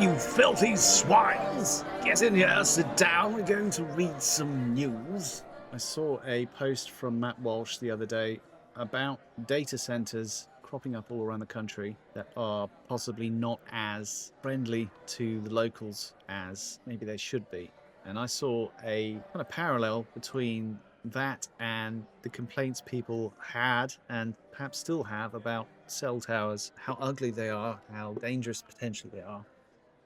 you filthy swines! Get in here, sit down, we're going to read some news. I saw a post from Matt Walsh the other day about data centers cropping up all around the country that are possibly not as friendly to the locals as maybe they should be. And I saw a kind of parallel between that and the complaints people had and perhaps still have about cell towers, how ugly they are, how dangerous potentially they are,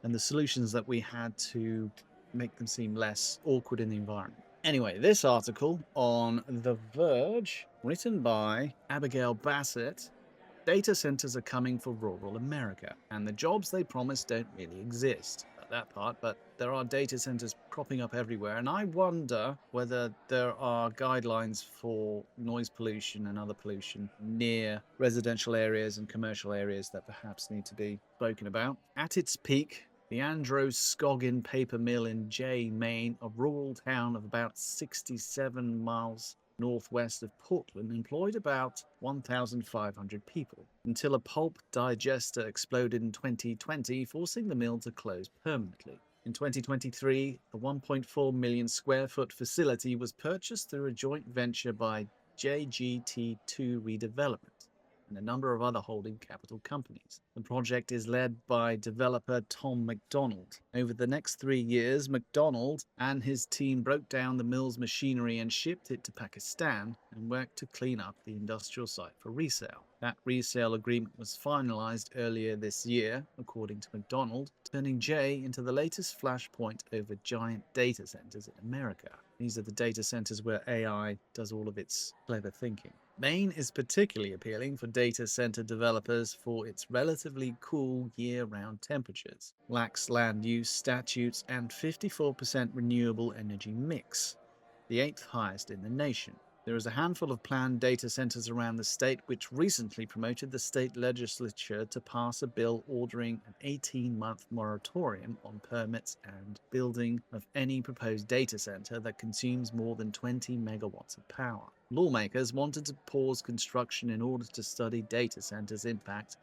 and the solutions that we had to make them seem less awkward in the environment. Anyway, this article on The Verge, written by Abigail Bassett, data centers are coming for rural America, and the jobs they promise don't really exist. That part, but there are data centers cropping up everywhere, and I wonder whether there are guidelines for noise pollution and other pollution near residential areas and commercial areas that perhaps need to be spoken about. At its peak, the Androscoggin paper mill in Jay, Maine, a rural town of about 67 miles northwest of Portland, employed about 1,500 people, until a pulp digester exploded in 2020, forcing the mill to close permanently. In 2023, a 1.4 million square foot facility was purchased through a joint venture by JGT2 Redevelopment and a number of other holding capital companies. The project is led by developer Tom McDonald. Over the next 3 years, McDonald and his team broke down the mill's machinery and shipped it to Pakistan and worked to clean up the industrial site for resale. That resale agreement was finalized earlier this year, according to McDonald, turning Jay into the latest flashpoint over giant data centers in America. These are the data centers where AI does all of its clever thinking. Maine is particularly appealing for data center developers for its relatively cool year-round temperatures, lax land use statutes, and 54% renewable energy mix, the 8th highest in the nation. There is a handful of planned data centers around the state, which recently promoted the state legislature to pass a bill ordering an 18-month moratorium on permits and building of any proposed data center that consumes more than 20 megawatts of power. Lawmakers wanted to pause construction in order to study data centers' impact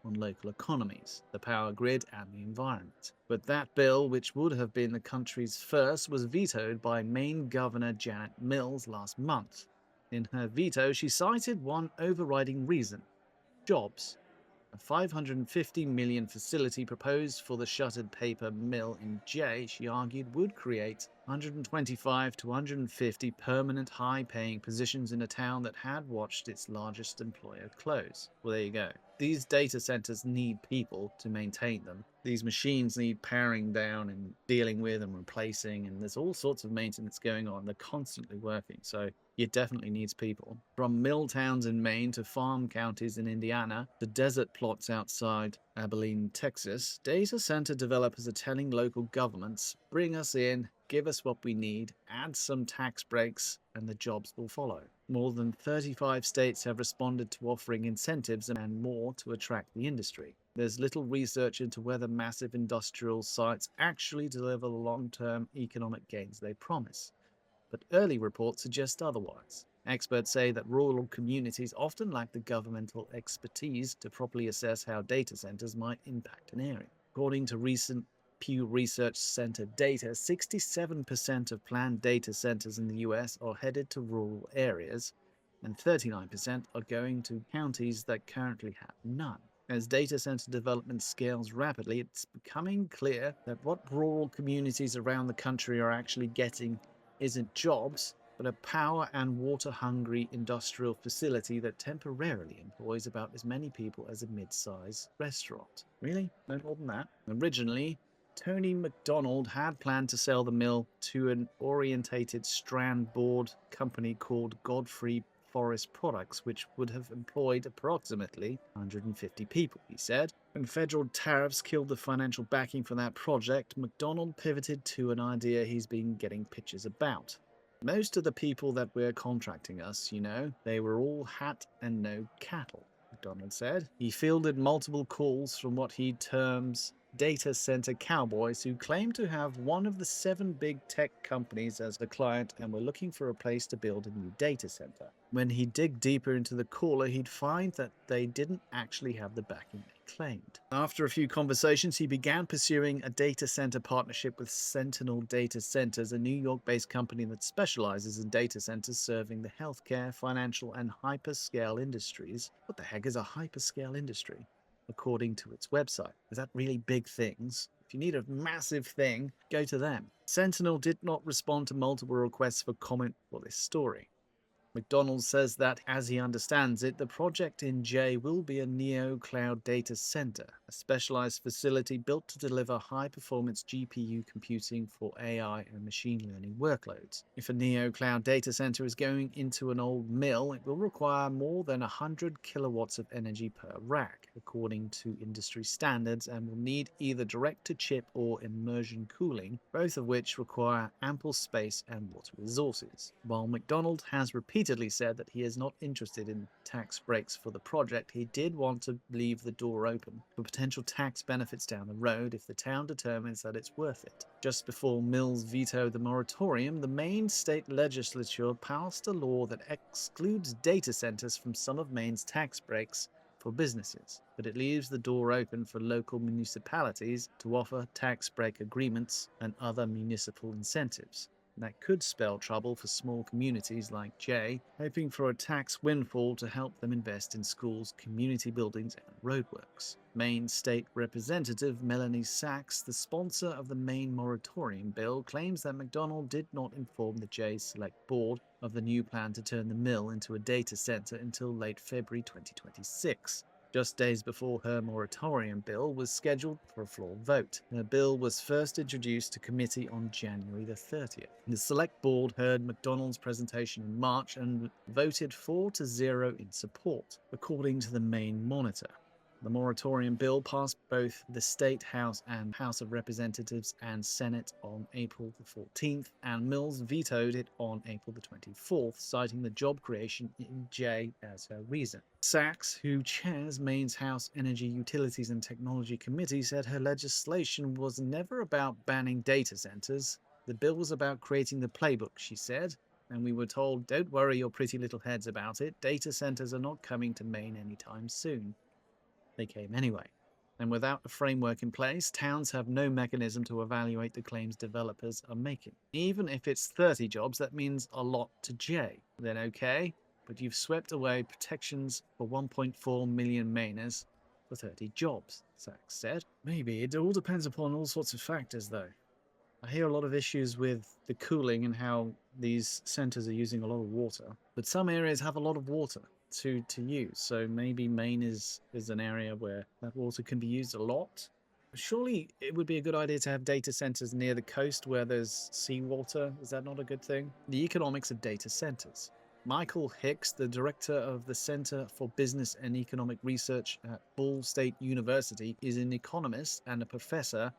on local economies, the power grid, and the environment. But that bill, which would have been the country's first, was vetoed by Maine Governor Janet Mills last month. In her veto, she cited one overriding reason: jobs. A $550 million facility proposed for the shuttered paper mill in Jay, she argued, would create 125 to 150 permanent high-paying positions in a town that had watched its largest employer close. Well, there you go. These data centers need people to maintain them. These machines need powering down and dealing with and replacing, and there's all sorts of maintenance going on. They're constantly working, so it definitely needs people. From mill towns in Maine to farm counties in Indiana to desert plots outside Abilene, Texas, data center developers are telling local governments, bring us in, give us what we need, add some tax breaks, and the jobs will follow. More than 35 states have responded to offering incentives and more to attract the industry. There's little research into whether massive industrial sites actually deliver the long-term economic gains they promise, but early reports suggest otherwise. Experts say that rural communities often lack the governmental expertise to properly assess how data centers might impact an area. According to recent Pew Research Center data, 67% of planned data centers in the US are headed to rural areas, and 39% are going to counties that currently have none. As data center development scales rapidly, it's becoming clear that what rural communities around the country are actually getting isn't jobs, but a power and water-hungry industrial facility that temporarily employs about as many people as a mid-size restaurant. Really? No more than that? Originally, Tony McDonald had planned to sell the mill to an orientated strand board company called Godfrey Forest Products, which would have employed approximately 150 people, he said. When federal tariffs killed the financial backing for that project, McDonald pivoted to an idea he's been getting pitches about. Most of the people that were contracting us, they were all hat and no cattle, McDonald said. He fielded multiple calls from what he terms data center cowboys who claim to have one of the 7 big tech companies as a client and were looking for a place to build a new data center. When he'd dig deeper into the caller, he'd find that they didn't actually have the backing they claimed. After a few conversations, he began pursuing a data center partnership with Sentinel Data Centers, a New York-based company that specializes in data centers serving the healthcare, financial, and hyperscale industries. What the heck is a hyperscale industry? According to its website. Is that really big things? If you need a massive thing, go to them. Sentinel did not respond to multiple requests for comment for this story. McDonald says that, as he understands it, the project in J will be a neo-cloud data center, a specialized facility built to deliver high-performance GPU computing for AI and machine learning workloads. If a neo-cloud data center is going into an old mill, it will require more than 100 kilowatts of energy per rack, according to industry standards, and will need either direct-to-chip or immersion cooling, both of which require ample space and water resources. While McDonald has repeatedly said that he is not interested in tax breaks for the project, he did want to leave the door open for potential tax benefits down the road if the town determines that it's worth it. Just before Mills vetoed the moratorium, the Maine state legislature passed a law that excludes data centers from some of Maine's tax breaks for businesses, but it leaves the door open for local municipalities to offer tax break agreements and other municipal incentives. That could spell trouble for small communities like Jay, hoping for a tax windfall to help them invest in schools, community buildings, and roadworks. Maine State Representative Melanie Sachs, the sponsor of the Maine moratorium bill, claims that McDonald did not inform the Jay Select Board of the new plan to turn the mill into a data center until late February 2026. Just days before her moratorium bill was scheduled for a floor vote. Her bill was first introduced to committee on January the 30th. The Select Board heard McDonald's presentation in March and voted 4-0 in support, according to the Maine Monitor. The moratorium bill passed both the State House and House of Representatives and Senate on April the 14th, and Mills vetoed it on April the 24th, citing the job creation in J as her reason. Sachs, who chairs Maine's House Energy, Utilities and Technology Committee, said her legislation was never about banning data centers. The bill was about creating the playbook, she said, and we were told, don't worry your pretty little heads about it, data centers are not coming to Maine anytime soon. They came anyway. And without a framework in place, towns have no mechanism to evaluate the claims developers are making. Even if it's 30 jobs, that means a lot to Jay. Then okay, but you've swept away protections for 1.4 million Mainers for 30 jobs, Sachs said. Maybe. It all depends upon all sorts of factors, though. I hear a lot of issues with the cooling and how these centers are using a lot of water, but some areas have a lot of water to use, so maybe Maine is an area where that water can be used a lot. Surely it would be a good idea to have data centers near the coast where there's seawater. Is that not a good thing? The economics of data centers. Michael Hicks, the director of the Center for Business and Economic Research at Ball State University, is an economist and a professor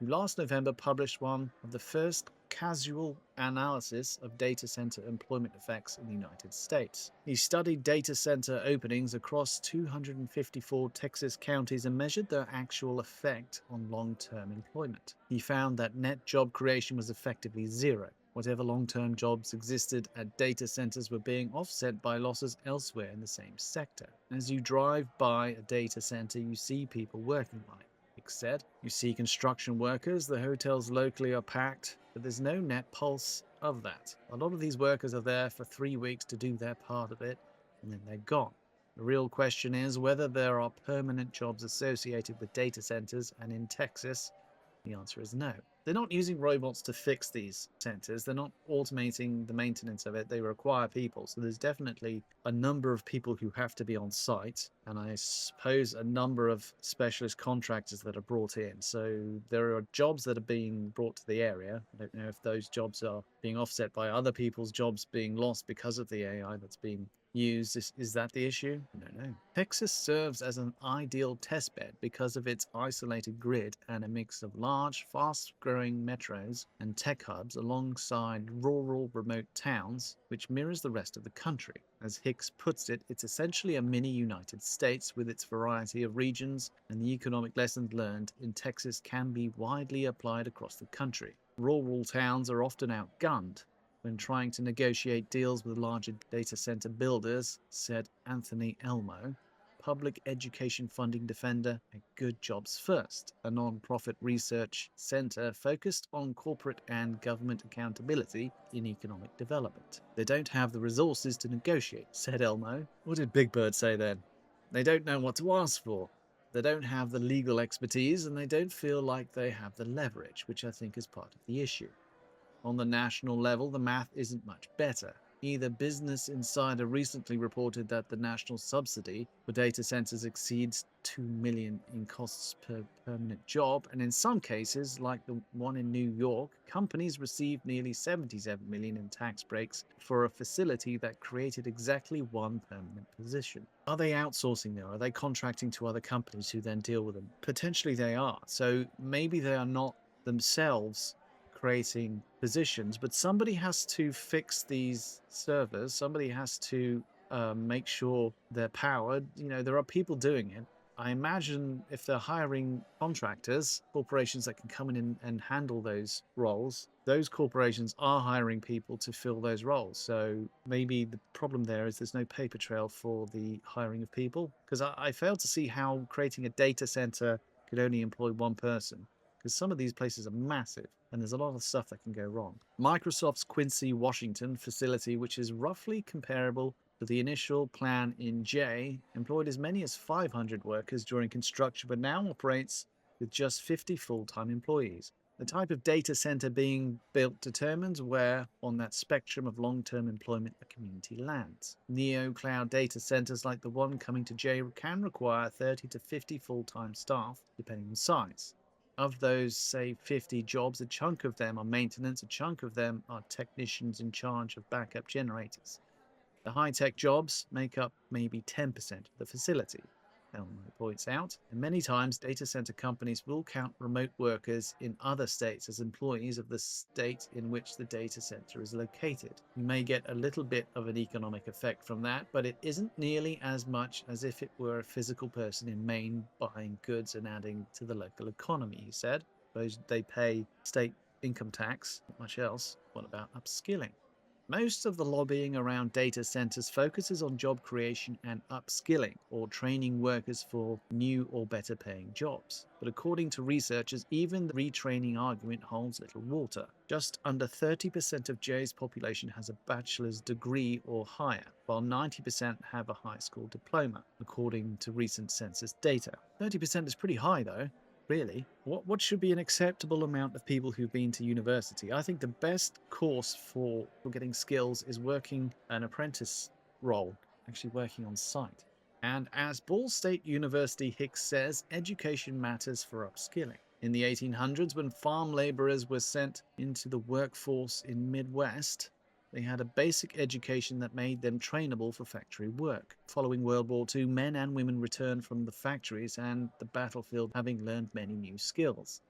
who last November published one of the first casual analysis of data center employment effects in the United States. He studied data center openings across 254 Texas counties and measured their actual effect on long-term employment. He found that net job creation was effectively zero. Whatever long-term jobs existed at data centers were being offset by losses elsewhere in the same sector. As you drive by a data center, you see people working on it. Said. You see construction workers, the hotels locally are packed, but there's no net pulse of that. A lot of these workers are there for 3 weeks to do their part of it, and then they're gone. The real question is whether there are permanent jobs associated with data centers, and in Texas, the answer is no. They're not using robots to fix these centers. They're not automating the maintenance of it. They require people. So there's definitely a number of people who have to be on site, and I suppose a number of specialist contractors that are brought in. So there are jobs that are being brought to the area. I don't know if those jobs are being offset by other people's jobs being lost because of the AI that's being used. Is that the issue? I don't know. Texas serves as an ideal testbed because of its isolated grid and a mix of large, fast-growing metros and tech hubs alongside rural, remote towns, which mirrors the rest of the country. As Hicks puts it, it's essentially a mini United States with its variety of regions, and the economic lessons learned in Texas can be widely applied across the country. Rural towns are often outgunned when trying to negotiate deals with larger data center builders, said Anthony Elmo, public education funding defender at Good Jobs First, a non-profit research center focused on corporate and government accountability in economic development. They don't have the resources to negotiate, said Elmo. What did Big Bird say then? They don't know what to ask for. They don't have the legal expertise, and they don't feel like they have the leverage, which I think is part of the issue. On the national level, the math isn't much better. Either Business Insider recently reported that the national subsidy for data centers exceeds $2 million in costs per permanent job, and in some cases, like the one in New York, companies received nearly $77 million in tax breaks for a facility that created exactly one permanent position. Are they outsourcing though? Are they contracting to other companies who then deal with them? Potentially they are. So maybe they are not themselves creating positions, but somebody has to fix these servers. Somebody has to make sure they're powered. There are people doing it. I imagine if they're hiring contractors, corporations that can come in and handle those roles, those corporations are hiring people to fill those roles. So maybe the problem there is there's no paper trail for the hiring of people. Because I fail to see how creating a data center could only employ one person, because some of these places are massive and there's a lot of stuff that can go wrong. Microsoft's Quincy, Washington facility, which is roughly comparable to the initial plan in J, employed as many as 500 workers during construction, but now operates with just 50 full-time employees. The type of data center being built determines where on that spectrum of long-term employment a community lands. Neo-cloud data centers like the one coming to J can require 30 to 50 full-time staff, depending on size. Of those, say, 50 jobs, a chunk of them are maintenance, a chunk of them are technicians in charge of backup generators. The high-tech jobs make up maybe 10% of the facility, Elmo points out, and many times data center companies will count remote workers in other states as employees of the state in which the data center is located. You may get a little bit of an economic effect from that, but it isn't nearly as much as if it were a physical person in Maine buying goods and adding to the local economy, he said. Suppose they pay state income tax, not much else. What about upskilling? Most of the lobbying around data centers focuses on job creation and upskilling, or training workers for new or better paying jobs. But according to researchers, even the retraining argument holds little water. Just under 30% of J's population has a bachelor's degree or higher, while 90% have a high school diploma, according to recent census data. 30% is pretty high though. Really? What should be an acceptable amount of people who've been to university? I think the best course for getting skills is working an apprentice role, actually working on site. And as Ball State University Hicks says, education matters for upskilling. In the 1800s, when farm laborers were sent into the workforce in Midwest, they had a basic education that made them trainable for factory work. Following World War II, men and women returned from the factories and the battlefield having learned many new skills.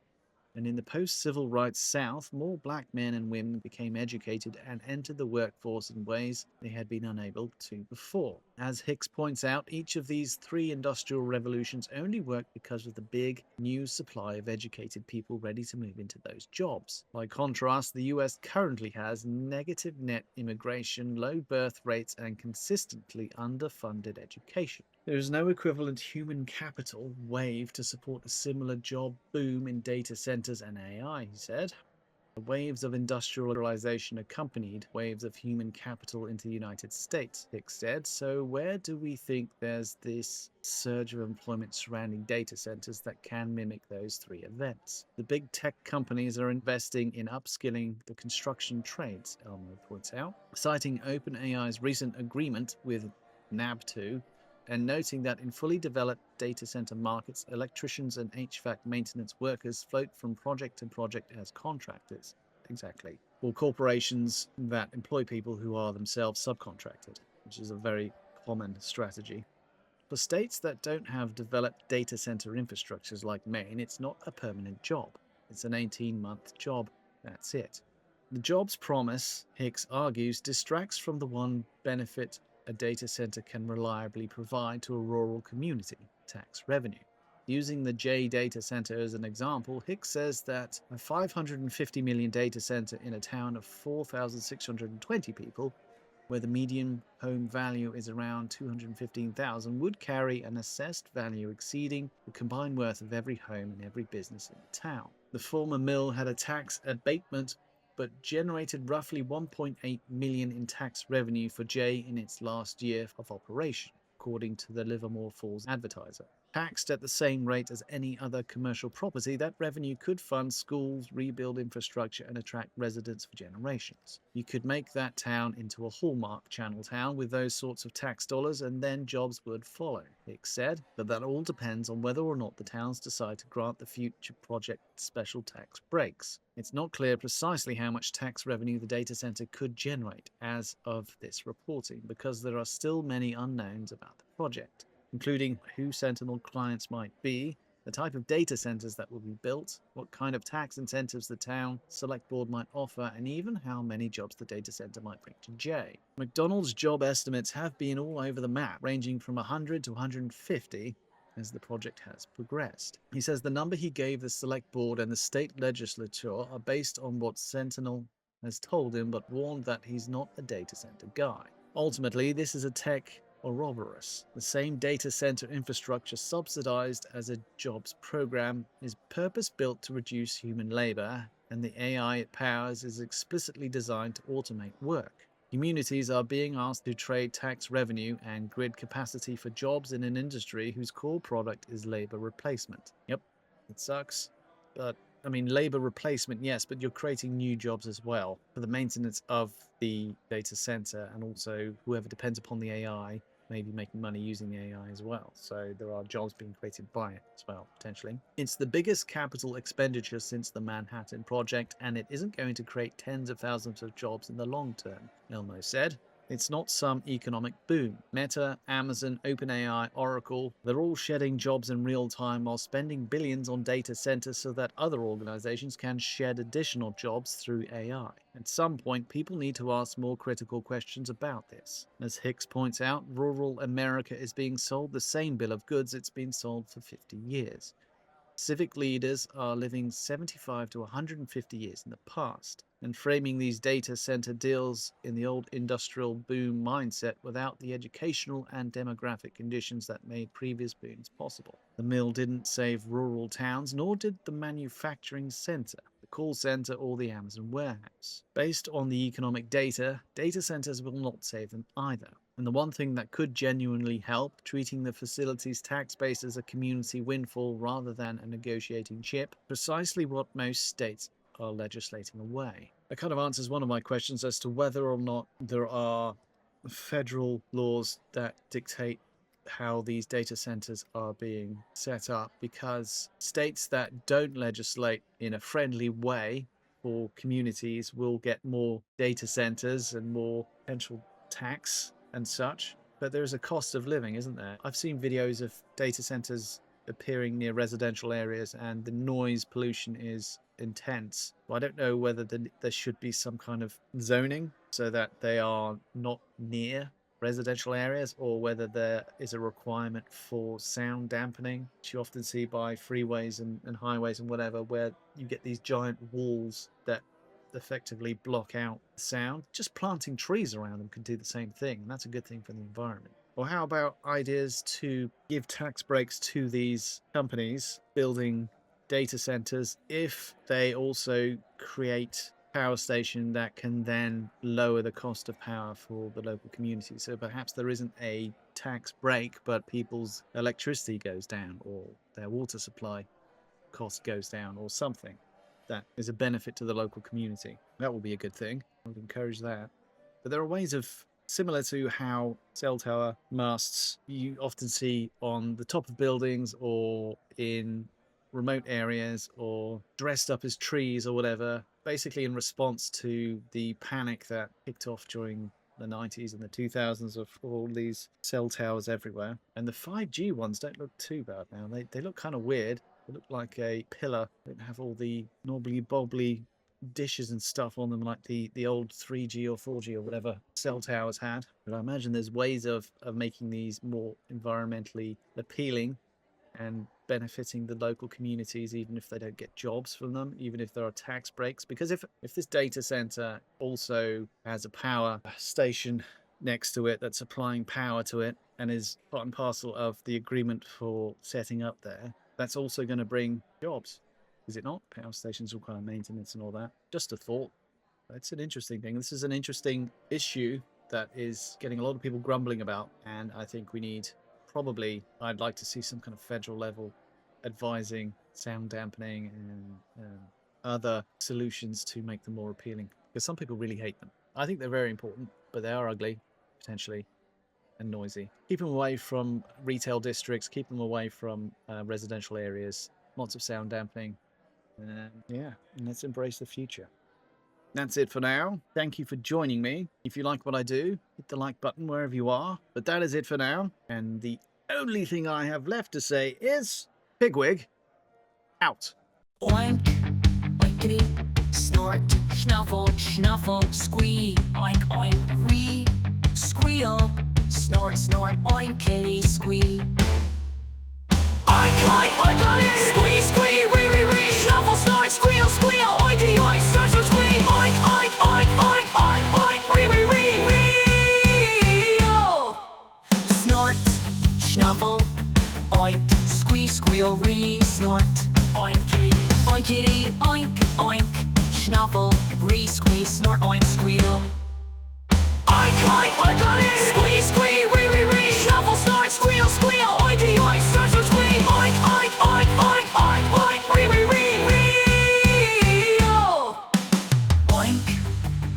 And in the post-civil rights South, more black men and women became educated and entered the workforce in ways they had been unable to before. As Hicks points out, each of these three industrial revolutions only worked because of the big new supply of educated people ready to move into those jobs. By contrast, the US currently has negative net immigration, low birth rates, and consistently underfunded education. There is no equivalent human capital wave to support a similar job boom in data centers and AI, he said. The waves of industrialization accompanied waves of human capital into the United States, Hicks said. So where do we think there's this surge of employment surrounding data centers that can mimic those three events? The big tech companies are investing in upskilling the construction trades, Elmo points out, citing OpenAI's recent agreement with NAB2, and noting that in fully developed data center markets, electricians and HVAC maintenance workers float from project to project as contractors. Exactly. Or corporations that employ people who are themselves subcontracted, which is a very common strategy. For states that don't have developed data center infrastructures like Maine, it's not a permanent job. It's an 18-month job. That's it. The job's promise, Hicks argues, distracts from the one benefit a data center can reliably provide to a rural community: tax revenue. Using the J data center as an example, Hicks says that a 550 million data center in a town of 4,620 people where the median home value is around 215,000, would carry an assessed value exceeding the combined worth of every home and every business in the town. The former mill had a tax abatement but generated roughly 1.8 million in tax revenue for Jay in its last year of operation, according to the Livermore Falls Advertiser. Taxed at the same rate as any other commercial property, that revenue could fund schools, rebuild infrastructure, and attract residents for generations. You could make that town into a hallmark channel town with those sorts of tax dollars, and then jobs would follow. Hicks said, but that all depends on whether or not the towns decide to grant the future project special tax breaks. It's not clear precisely how much tax revenue the data center could generate as of this reporting, because there are still many unknowns about the project, including who Sentinel clients might be, the type of data centers that will be built, what kind of tax incentives the town select board might offer, and even how many jobs the data center might bring to Jay. McDonald's job estimates have been all over the map, ranging from 100 to 150 as the project has progressed. He says the number he gave the select board and the state legislature are based on what Sentinel has told him, but warned that he's not a data center guy. Ultimately, this is a tech Ouroboros. The same data center infrastructure subsidized as a jobs program is purpose-built to reduce human labor, and the AI it powers is explicitly designed to automate work. Communities are being asked to trade tax revenue and grid capacity for jobs in an industry whose core product is labor replacement. Yep, it sucks, but I mean, labor replacement, yes, but you're creating new jobs as well for the maintenance of the data center, and also whoever depends upon the AI may be making money using the AI as well. So there are jobs being created by it as well, potentially. It's the biggest capital expenditure since the Manhattan Project, and it isn't going to create tens of thousands of jobs in the long term, Elmo said. It's not some economic boom. Meta, Amazon, OpenAI, Oracle, they're all shedding jobs in real time while spending billions on data centers so that other organizations can shed additional jobs through AI. At some point, people need to ask more critical questions about this. As Hicks points out, rural America is being sold the same bill of goods it's been sold for 50 years. Civic leaders are living 75 to 150 years in the past and framing these data center deals in the old industrial boom mindset without the educational and demographic conditions that made previous booms possible. The mill didn't save rural towns, nor did the manufacturing center, the call center, or the Amazon warehouse. Based on the economic data, data centers will not save them either. And the one thing that could genuinely help, treating the facility's tax base as a community windfall rather than a negotiating chip, precisely what most states are legislating away. That kind of answers one of my questions as to whether or not there are federal laws that dictate how these data centers are being set up, because states that don't legislate in a friendly way for communities will get more data centers and more potential tax and such. But there's a cost of living, isn't there? I've seen videos of data centers appearing near residential areas, and the noise pollution is intense. I don't know whether there should be some kind of zoning so that they are not near residential areas, or whether there is a requirement for sound dampening, which you often see by freeways and highways and whatever, where you get these giant walls that effectively block out sound. Just planting trees around them can do the same thing, and that's a good thing for the environment. Or how about ideas to give tax breaks to these companies building data centers if they also create power station that can then lower the cost of power for the local community? So perhaps there isn't a tax break, but people's electricity goes down, or their water supply cost goes down, or something that is a benefit to the local community. That would be a good thing. I would encourage that. But there are ways of, similar to how cell tower masts you often see on the top of buildings or in remote areas or dressed up as trees or whatever, basically in response to the panic that kicked off during the 90s and the 2000s of all these cell towers everywhere. And the 5G ones don't look too bad now. They look kind of weird. They look like a pillar. They don't have all the knobbly bobbly dishes and stuff on them like the old 3G or 4G or whatever cell towers had. But I imagine there's ways of making these more environmentally appealing and benefiting the local communities, even if they don't get jobs from them, even if there are tax breaks. Because if this data center also has a power station next to it that's supplying power to it and is part and parcel of the agreement for setting up there, that's also going to bring jobs. Is it not? Power stations require maintenance and all that. Just a thought. It's an interesting thing. This is an interesting issue that is getting a lot of people grumbling about, and I think we need, probably, I'd like to see some kind of federal level advising sound dampening and other solutions to make them more appealing, because some people really hate them. I think they're very important, but they are ugly, potentially, and noisy. Keep them away from retail districts, keep them away from residential areas, lots of sound dampening. Yeah, and let's embrace the future. That's it for now. Thank you for joining me. If you like what I do, hit the like button wherever you are. But that is it for now. And the only thing I have left to say is Pigwig out. Oink, oinkity, snort, snuffle, snuffle, squee, oink, oink, wee, squeal, snort, snort, oinkity, squee. Oink, oink, oinkity, squee, squee, wee, wee, wee, snuffle, snort, squeal, squeal, oinkity, oink, snort, snort, squee, oink, oink, oink, oink, oink, oink, wee, wee, wee, wee, oh. Snort, snuffle, oink, squee, squeal, wee, snort, oinkity, oinkity, oink, oink, snuffle, wee, squee, snort, oink, squeal. Oink, oink, oinkity, squee, squee, wee, wee, wee, snuffle, snort, squeal, squeal, oinkity, oink, snort, snort, squee, oink, oink, oink, oink, oink, oink, wee, wee, wee, wee, oh. Oink,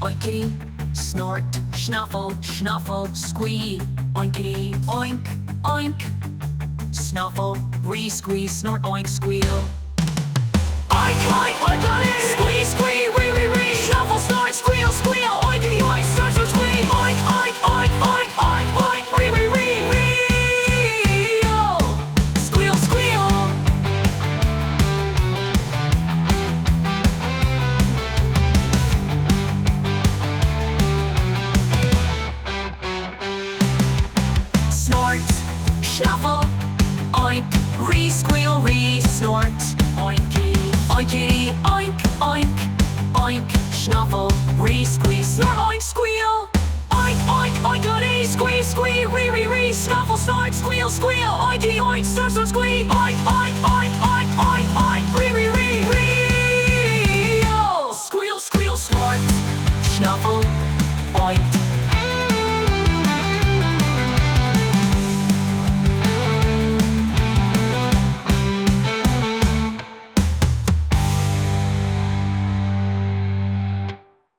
oinkity, snort, snuffle, snuffle, squee, oinkity, oink, oink, snuffle, wee, squee, snort, oink, squeal. Oink, oink, oinkity, squee, squee, wee, wee, wee, snuffle, snort, squeal, squeal, oinkity, oink, snort, snort, squee, oink, oink, oink, oink, oink, oink, wee, wee, wee, wee, oh. Squeal, squeal. Snort, shuffle, oink, re-squeal, re-snort, oinky, oinkity, oink, oink, oink, snuffle, re-squeeze, snort, oink, squeal, oink, oink, oinkity, squee, squee, re, snuffle, snort, squeal, squeal, oinky, oink, snort, snort, squee, oink, oink, oink, oink, oink, oink, re, oh. Squeal, squeal, snort, snuffle, oink,